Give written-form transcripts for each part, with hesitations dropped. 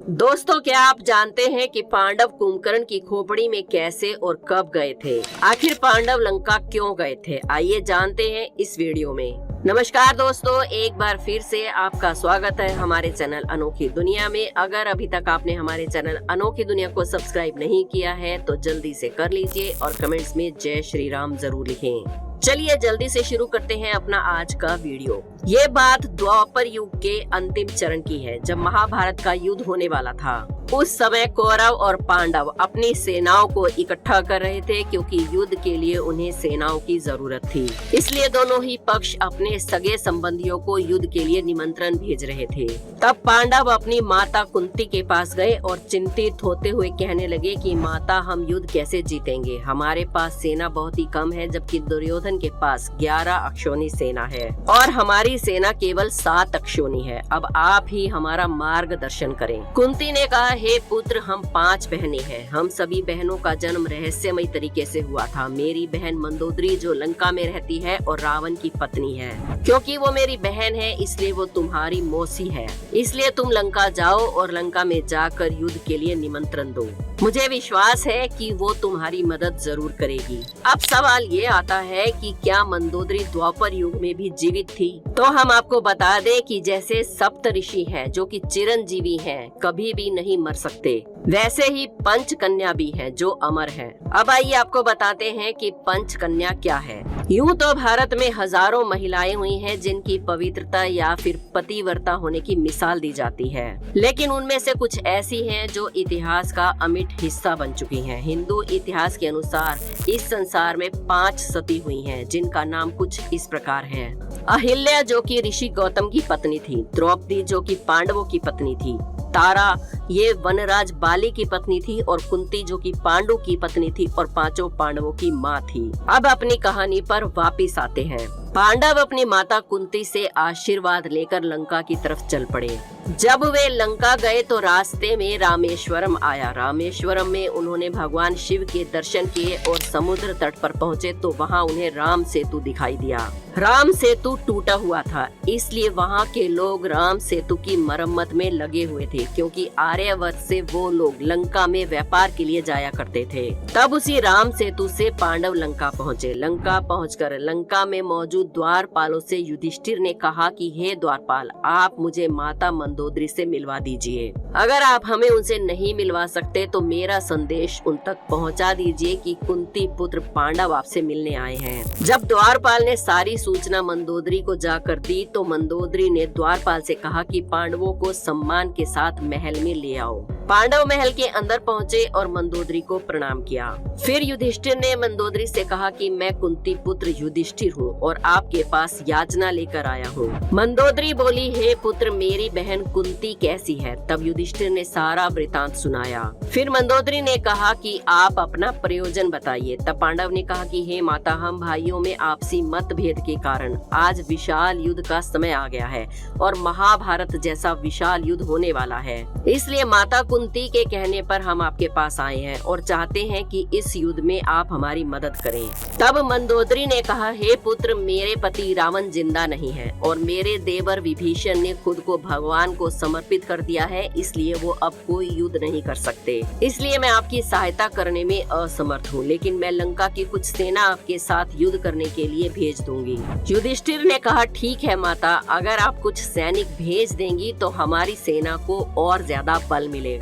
दोस्तों, क्या आप जानते हैं कि पांडव कुंभकर्ण की खोपड़ी में कैसे और कब गए थे? आखिर पांडव लंका क्यों गए थे? आइए जानते हैं इस वीडियो में। नमस्कार दोस्तों, एक बार फिर से आपका स्वागत है हमारे चैनल अनोखी दुनिया में। अगर अभी तक आपने हमारे चैनल अनोखी दुनिया को सब्सक्राइब नहीं किया है तो जल्दी से कर लीजिए और कमेंट्स में जय श्री राम जरूर लिखें। चलिए जल्दी से शुरू करते हैं अपना आज का वीडियो। ये बात द्वापर युग के अंतिम चरण की है, जब महाभारत का युद्ध होने वाला था। उस समय कौरव और पांडव अपनी सेनाओं को इकट्ठा कर रहे थे, क्योंकि युद्ध के लिए उन्हें सेनाओं की जरूरत थी। इसलिए दोनों ही पक्ष अपने सगे संबंधियों को युद्ध के लिए निमंत्रण भेज रहे थे। तब पांडव अपनी माता कुंती के पास गए और चिंतित होते हुए कहने लगे कि माता, हम युद्ध कैसे जीतेंगे? हमारे पास सेना बहुत ही कम है, जबकि दुर्योधन के पास 11 अक्षौणी सेना है और हमारी सेना केवल 7 अक्षौणी है। अब आप ही हमारा मार्गदर्शन करें। कुंती ने कहा, हे पुत्र, हम 5 बहनें हैं। हम सभी बहनों का जन्म रहस्यमय तरीके से हुआ था। मेरी बहन मंदोदरी जो लंका में रहती है और रावण की पत्नी है। क्योंकि वो मेरी बहन है इसलिए वो तुम्हारी मौसी है। इसलिए तुम लंका जाओ और लंका में जाकर युद्ध के लिए निमंत्रण दो। मुझे विश्वास है कि वो तुम्हारी मदद जरूर करेगी। अब सवाल ये आता है कि क्या मंदोदरी द्वापर युग में भी जीवित थी? तो हम आपको बता दें कि जैसे सप्त ऋषि हैं जो कि चिरंजीवी हैं, कभी भी नहीं मर सकते, वैसे ही पंच कन्या भी है जो अमर है। अब आइए आपको बताते हैं कि पंच कन्या क्या है। यूं तो भारत में हजारों महिलाएं हुई हैं जिनकी पवित्रता या फिर पतिव्रता होने की मिसाल दी जाती है, लेकिन उनमें से कुछ ऐसी हैं जो इतिहास का अमिट हिस्सा बन चुकी हैं। हिंदू इतिहास के अनुसार इस संसार में 5 सती हुई हैं, जिनका नाम कुछ इस प्रकार है। अहिल्या जो कि ऋषि गौतम की पत्नी थी, द्रौपदी जो कि पांडवों की पत्नी थी, तारा ये वनराज बाली की पत्नी थी और कुंती जो कि पांडु की पत्नी थी और 5 पांडवों की माँ थी। अब अपनी कहानी पर वापिस आते हैं। पांडव अपनी माता कुंती से आशीर्वाद लेकर लंका की तरफ चल पड़े। जब वे लंका गए तो रास्ते में रामेश्वरम आया। रामेश्वरम में उन्होंने भगवान शिव के दर्शन किए और समुद्र तट पर पहुँचे तो वहाँ उन्हें राम सेतु दिखाई दिया। राम सेतु टूटा हुआ था, इसलिए वहाँ के लोग राम सेतु की मरम्मत में लगे हुए थे, क्योंकि आर्यावर्त से वो लोग लंका में व्यापार के लिए जाया करते थे। तब उसी राम सेतु से पांडव लंका पहुँचे। लंका पहुँचकर लंका में मौजूद द्वारपालों से युधिष्ठिर ने कहा कि हे द्वारपाल, आप मुझे माता मंदोदरी से मिलवा दीजिए। अगर आप हमें उनसे नहीं मिलवा सकते तो मेरा संदेश उन तक पहुंचा दीजिए कि कुंती पुत्र पांडव आपसे मिलने आए हैं। जब द्वारपाल ने सारी सूचना मंदोदरी को जाकर दी तो मंदोदरी ने द्वारपाल से कहा कि पांडवों को सम्मान के साथ महल में ले आओ। पांडव महल के अंदर पहुंचे और मंदोदरी को प्रणाम किया। फिर युधिष्ठिर ने मंदोदरी से कहा कि मैं कुंती पुत्र युधिष्ठिर हूँ और आपके पास याचना लेकर आया हूँ। मंदोदरी बोली, हे पुत्र, मेरी बहन कुंती कैसी है? तब युधिष्ठिर ने सारा वृतांत सुनाया। फिर मंदोदरी ने कहा कि आप अपना प्रयोजन बताइए। तब पांडव ने कहा कि हे माता, हम भाइयों में आपसी मतभेद के कारण आज विशाल युद्ध का समय आ गया है और महाभारत जैसा विशाल युद्ध होने वाला है। इसलिए माता कुंती के कहने पर हम आपके पास आए हैं और चाहते हैं कि इस युद्ध में आप हमारी मदद करें। तब मंदोदरी ने कहा, हे पुत्र, मेरे पति रावण जिंदा नहीं है और मेरे देवर विभीषण ने खुद को भगवान को समर्पित कर दिया है, इसलिए वो अब कोई युद्ध नहीं कर सकते। इसलिए मैं आपकी सहायता करने में असमर्थ हूँ, लेकिन मैं लंका की कुछ सेना आपके साथ युद्ध करने के लिए भेज दूंगी। युधिष्ठिर ने कहा, ठीक है माता, अगर आप कुछ सैनिक भेज देंगी तो हमारी सेना को और ज्यादा बल मिलेगा।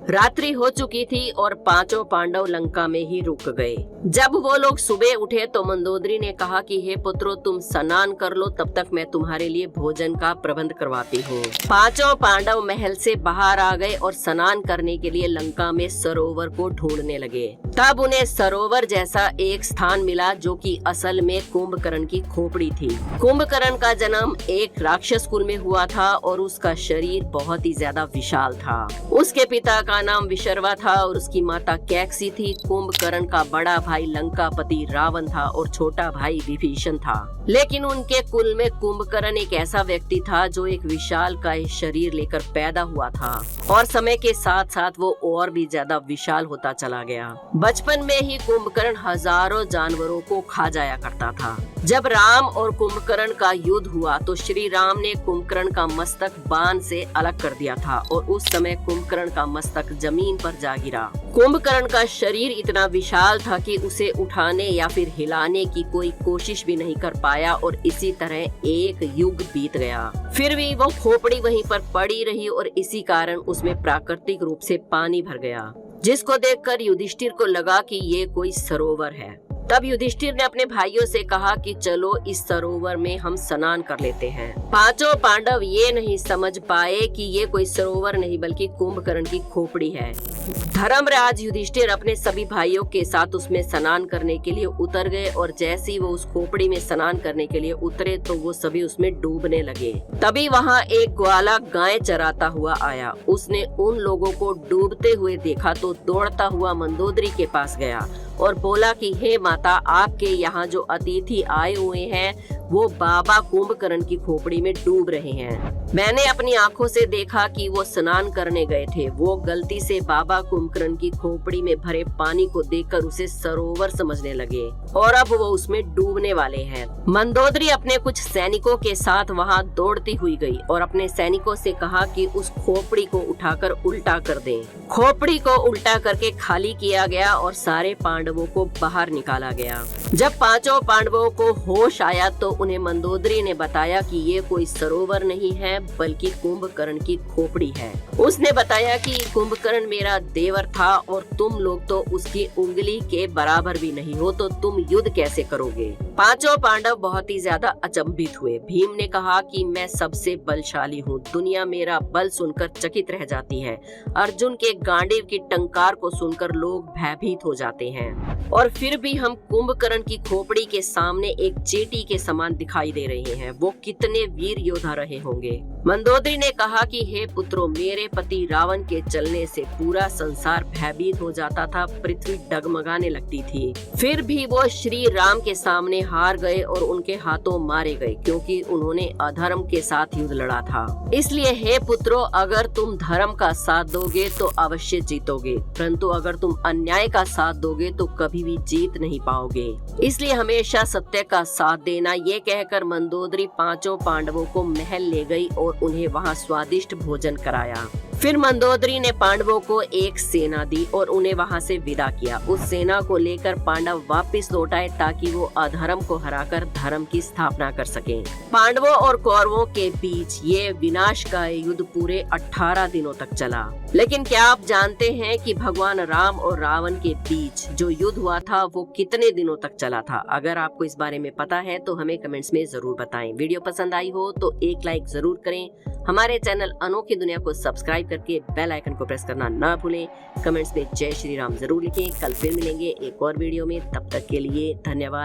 रात्रि हो चुकी थी और 5 पांडव लंका में ही रुक गए। जब वो लोग सुबह उठे तो मंदोदरी ने कहा कि हे पुत्रो, तुम स्नान कर लो, तब तक मैं तुम्हारे लिए भोजन का प्रबंध करवाती हूँ। 5 पांडव महल से बाहर आ गए और स्नान करने के लिए लंका में सरोवर को ढूंढने लगे। तब उन्हें सरोवर जैसा एक स्थान मिला जो कि असल में कुंभकर्ण की खोपड़ी थी। कुंभकर्ण का जन्म एक राक्षस कुल में हुआ था और उसका शरीर बहुत ही ज्यादा विशाल था। उसके पिता का का नाम विशर्वा था और उसकी माता कैकसी थी। कुंभकर्ण का बड़ा भाई लंकापति रावण था और छोटा भाई विभीषण था। लेकिन उनके कुल में कुंभकर्ण एक ऐसा व्यक्ति था जो एक विशालकाय शरीर लेकर पैदा हुआ था और समय के साथ साथ वो और भी ज्यादा विशाल होता चला गया। बचपन में ही कुंभकर्ण हजारों जानवरों को खा जाया करता था। जब राम और कुंभकर्ण का युद्ध हुआ तो श्री राम ने कुंभकर्ण का मस्तक बाण से अलग कर दिया था और उस समय कुंभकर्ण का मस्तक जमीन पर जा गिरा। कुंभकर्ण का शरीर इतना विशाल था कि उसे उठाने या फिर हिलाने की कोई कोशिश भी नहीं कर पाया और इसी तरह एक युग बीत गया। फिर भी वो खोपड़ी वहीं पर पड़ी रही और इसी कारण उसमें प्राकृतिक रूप से पानी भर गया, जिसको देखकर युधिष्ठिर को लगा कि ये कोई सरोवर है। तब युधिष्ठिर ने अपने भाइयों से कहा कि चलो इस सरोवर में हम स्नान कर लेते हैं। पांचों पांडव ये नहीं समझ पाए कि ये कोई सरोवर नहीं बल्कि कुंभकर्ण की खोपड़ी है। धर्मराज युधिष्ठिर अपने सभी भाइयों के साथ उसमें स्नान करने के लिए उतर गए और जैसे ही वो उस खोपड़ी में स्नान करने के लिए उतरे तो वो सभी उसमें डूबने लगे। तभी वहाँ एक ग्वाला गाय चराता हुआ आया। उसने उन लोगों को डूबते हुए देखा तो दौड़ता हुआ मंदोदरी के पास गया और बोला कि हे माता, आपके यहाँ जो अतिथि आए हुए हैं वो बाबा कुंभकर्ण की खोपड़ी में डूब रहे हैं। मैंने अपनी आंखों से देखा कि वो स्नान करने गए थे। वो गलती से बाबा कुंभकर्ण की खोपड़ी में भरे पानी को देखकर उसे सरोवर समझने लगे और अब वो उसमें डूबने वाले हैं। मंदोदरी अपने कुछ सैनिकों के साथ वहाँ दौड़ती हुई गई और अपने सैनिकों से कहा कि उस खोपड़ी को उठाकर उल्टा कर दें। खोपड़ी को उल्टा करके खाली किया गया और सारे पांडवों को बाहर निकाला गया। जब पांचों पांडवों को होश आया तो उन्हें मंदोदरी ने बताया कि ये कोई सरोवर नहीं है बल्कि कुंभकर्ण की खोपड़ी है। उसने बताया कि कुंभकर्ण मेरा देवर था और तुम लोग तो उसकी उंगली के बराबर भी नहीं हो, तो तुम युद्ध कैसे करोगे? पांचों पांडव बहुत ही ज्यादा अचंभित हुए। भीम ने कहा कि मैं सबसे बलशाली हूँ, दुनिया मेरा बल सुनकर चकित रह जाती है। अर्जुन के गांडीव की टंकार को सुनकर लोग भयभीत हो जाते हैं और फिर भी हम कुंभकर्ण की खोपड़ी के सामने एक चींटी के समान दिखाई दे रहे हैं। वो कितने वीर योद्धा रहे होंगे। मंदोदरी ने कहा कि हे पुत्रों, मेरे पति रावण के चलने से पूरा संसार भयभीत हो जाता था, पृथ्वी डगमगाने लगती थी। फिर भी वो श्री राम के सामने हार गए और उनके हाथों मारे गए क्योंकि उन्होंने अधर्म के साथ युद्ध लड़ा था। इसलिए हे पुत्रों, अगर तुम धर्म का साथ दोगे तो अवश्य जीतोगे, परंतु अगर तुम अन्याय का साथ दोगे तो कभी भी जीत नहीं पाओगे। इसलिए हमेशा सत्य का साथ देना। ये कहकर मंदोदरी पांचों पांडवों को महल ले गई और उन्हें वहां स्वादिष्ट भोजन कराया। फिर मंदोदरी ने पांडवों को एक सेना दी और उन्हें वहां से विदा किया। उस सेना को लेकर पांडव वापस लौट आए ताकि वो अधर्म को हराकर धर्म की स्थापना कर सकें। पांडवों और कौरवों के बीच ये विनाशकारी युद्ध पूरे 18 दिनों तक चला। लेकिन क्या आप जानते हैं कि भगवान राम और रावण के बीच जो युद्ध हुआ था वो कितने दिनों तक चला था? अगर आपको इस बारे में पता है तो हमें कमेंट्स में जरूर बताएं। वीडियो पसंद आई हो तो एक लाइक जरूर करें। हमारे चैनल अनोखी दुनिया को सब्सक्राइब करके बेल आइकन को प्रेस करना ना भूलें। कमेंट्स में जय श्री राम जरूर लिखें। कल फिर मिलेंगे एक और वीडियो में, तब तक के लिए धन्यवाद।